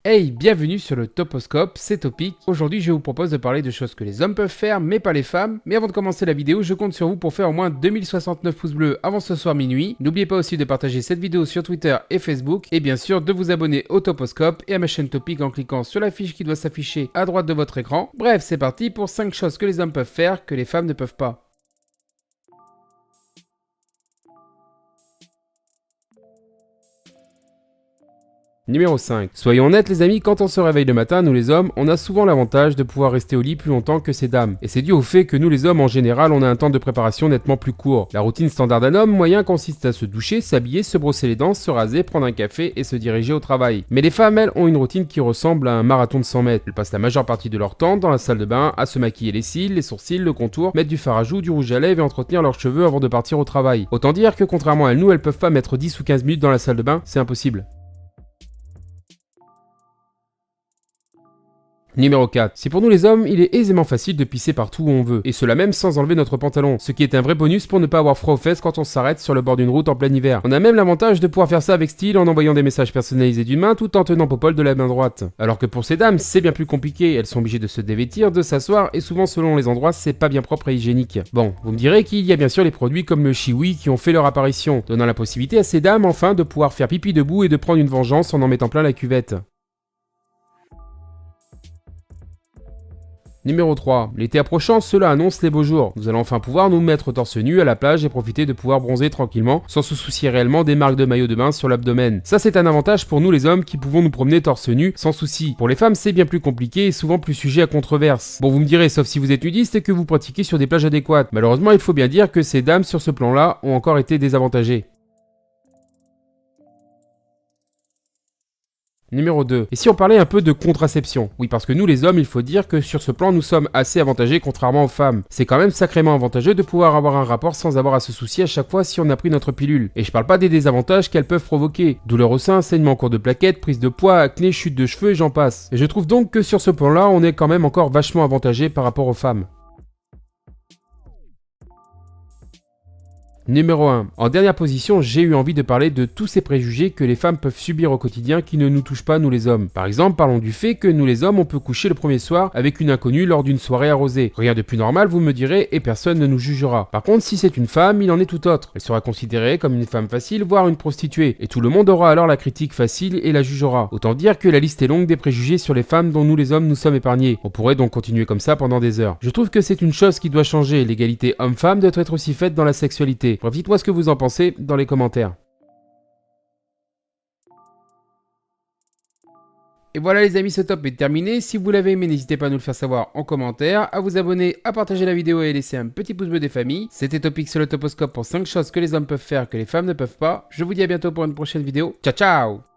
Hey, bienvenue sur le Toposcope, c'est Topic. Aujourd'hui, je vous propose de parler de choses que les hommes peuvent faire, mais pas les femmes. Mais avant de commencer la vidéo, je compte sur vous pour faire au moins 2069 pouces bleus avant ce soir minuit. N'oubliez pas aussi de partager cette vidéo sur Twitter et Facebook. Et bien sûr, de vous abonner au Toposcope et à ma chaîne Topic en cliquant sur la fiche qui doit s'afficher à droite de votre écran. Bref, c'est parti pour 5 choses que les hommes peuvent faire que les femmes ne peuvent pas. Numéro 5. Soyons honnêtes les amis, quand on se réveille le matin, nous les hommes, on a souvent l'avantage de pouvoir rester au lit plus longtemps que ces dames. Et c'est dû au fait que nous les hommes en général, on a un temps de préparation nettement plus court. La routine standard d'un homme moyen consiste à se doucher, s'habiller, se brosser les dents, se raser, prendre un café et se diriger au travail. Mais les femmes, elles, ont une routine qui ressemble à un marathon de 100 mètres. Elles passent la majeure partie de leur temps dans la salle de bain à se maquiller les cils, les sourcils, le contour, mettre du fard à joues, du rouge à lèvres et entretenir leurs cheveux avant de partir au travail. Autant dire que contrairement à nous, elles peuvent pas mettre 10 ou 15 minutes dans la salle de bain, c'est impossible. Numéro 4. Si pour nous les hommes, il est aisément facile de pisser partout où on veut, et cela même sans enlever notre pantalon, ce qui est un vrai bonus pour ne pas avoir froid aux fesses quand on s'arrête sur le bord d'une route en plein hiver. On a même l'avantage de pouvoir faire ça avec style en envoyant des messages personnalisés d'une main tout en tenant Popol de la main droite. Alors que pour ces dames, c'est bien plus compliqué, elles sont obligées de se dévêtir, de s'asseoir, et souvent selon les endroits, c'est pas bien propre et hygiénique. Bon, vous me direz qu'il y a bien sûr les produits comme le Chiwi qui ont fait leur apparition, donnant la possibilité à ces dames enfin de pouvoir faire pipi debout et de prendre une vengeance en mettant plein la cuvette. Numéro 3. L'été approchant, cela annonce les beaux jours. Nous allons enfin pouvoir nous mettre torse nu à la plage et profiter de pouvoir bronzer tranquillement sans se soucier réellement des marques de maillot de bain sur l'abdomen. Ça c'est un avantage pour nous les hommes qui pouvons nous promener torse nu sans souci. Pour les femmes c'est bien plus compliqué et souvent plus sujet à controverse. Bon vous me direz, sauf si vous êtes nudiste et que vous pratiquez sur des plages adéquates. Malheureusement il faut bien dire que ces dames sur ce plan-là ont encore été désavantagées. Numéro 2. Et si on parlait un peu de contraception? Oui, parce que nous les hommes, il faut dire que sur ce plan, nous sommes assez avantagés contrairement aux femmes. C'est quand même sacrément avantageux de pouvoir avoir un rapport sans avoir à se soucier à chaque fois si on a pris notre pilule. Et je parle pas des désavantages qu'elles peuvent provoquer. Douleur au sein, saignement en cours de plaquettes, prise de poids, acné, chute de cheveux et j'en passe. Et je trouve donc que sur ce plan-là, on est quand même encore vachement avantagé par rapport aux femmes. Numéro 1. En dernière position, j'ai eu envie de parler de tous ces préjugés que les femmes peuvent subir au quotidien qui ne nous touchent pas nous les hommes. Par exemple, parlons du fait que nous les hommes on peut coucher le premier soir avec une inconnue lors d'une soirée arrosée. Rien de plus normal vous me direz et personne ne nous jugera. Par contre si c'est une femme, il en est tout autre. Elle sera considérée comme une femme facile voire une prostituée. Et tout le monde aura alors la critique facile et la jugera. Autant dire que la liste est longue des préjugés sur les femmes dont nous les hommes nous sommes épargnés. On pourrait donc continuer comme ça pendant des heures. Je trouve que c'est une chose qui doit changer. L'égalité homme-femme doit être aussi faite dans la sexualité. Bref, dites-moi ce que vous en pensez dans les commentaires. Et voilà les amis, ce top est terminé. Si vous l'avez aimé, n'hésitez pas à nous le faire savoir en commentaire, à vous abonner, à partager la vidéo et à laisser un petit pouce bleu des familles. C'était Topic sur le Toposcope pour 5 choses que les hommes peuvent faire que les femmes ne peuvent pas. Je vous dis à bientôt pour une prochaine vidéo. Ciao ciao!